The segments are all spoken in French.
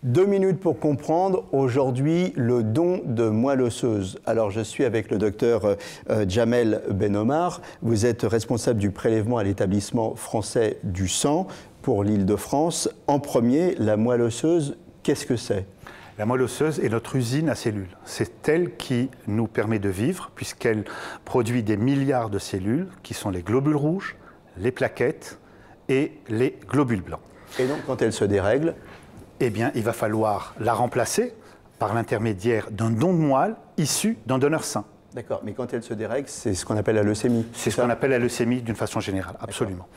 2 minutes pour comprendre aujourd'hui le don de moelle osseuse. Alors je suis avec le docteur Djamel Benomar. Vous êtes responsable du prélèvement à l'établissement français du sang pour l'Île-de-France. En premier, la moelle osseuse, qu'est-ce que c'est? La moelle osseuse est notre usine à cellules. C'est elle qui nous permet de vivre puisqu'elle produit des milliards de cellules qui sont les globules rouges, les plaquettes et les globules blancs. Et donc quand elle se dérègle, eh bien, il va falloir la remplacer par l'intermédiaire d'un don de moelle issu d'un donneur sain. D'accord, mais quand elle se dérègle, c'est ce qu'on appelle la leucémie. C'est ce qu'on appelle la leucémie d'une façon générale, absolument.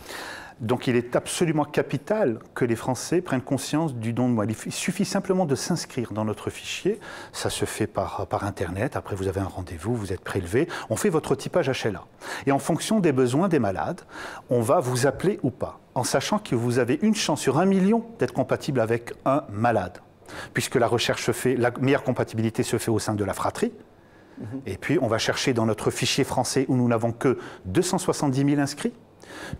Donc il est absolument capital que les Français prennent conscience du don de moelle. Il suffit simplement de s'inscrire dans notre fichier. Ça se fait par Internet. Après, vous avez un rendez-vous, vous êtes prélevé. On fait votre typage HLA. Et en fonction des besoins des malades, on va vous appeler ou pas, en sachant que vous avez une chance sur 1 million d'être compatible avec un malade. Puisque la recherche se fait, la meilleure compatibilité se fait au sein de la fratrie. Et puis, on va chercher dans notre fichier français où nous n'avons que 270 000 inscrits.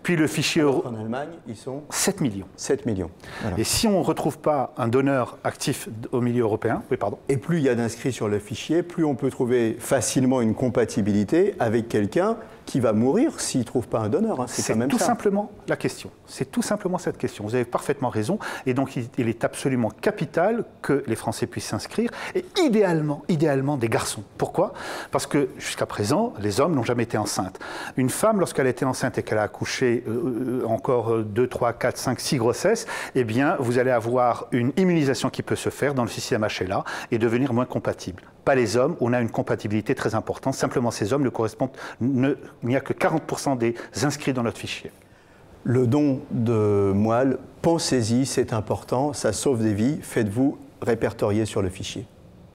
Puis le fichier euro. En Allemagne, ils sont 7 millions. 7 millions. Voilà. Et si on ne retrouve pas un donneur actif au milieu européen, oui, pardon. Et plus il y a d'inscrits sur le fichier, plus on peut trouver facilement une compatibilité avec quelqu'un qui va mourir s'il ne trouve pas un donneur. Hein. C'est tout simplement la question. C'est tout simplement cette question. Vous avez parfaitement raison. Et donc, il est absolument capital que les Français puissent s'inscrire. Et idéalement, des garçons. Pourquoi? Parce que jusqu'à présent, les hommes n'ont jamais été enceintes. Une femme, lorsqu'elle a été enceinte et qu'elle a accouché encore 2, 3, 4, 5, 6 grossesses, eh bien, vous allez avoir une immunisation qui peut se faire dans le système HLA et devenir moins compatible. Pas les hommes, on a une compatibilité très importante. Simplement, ces hommes ne correspondent, il n'y a que 40% des inscrits dans notre fichier. Le don de moelle, pensez-y, c'est important, ça sauve des vies. Faites-vous répertorier sur le fichier.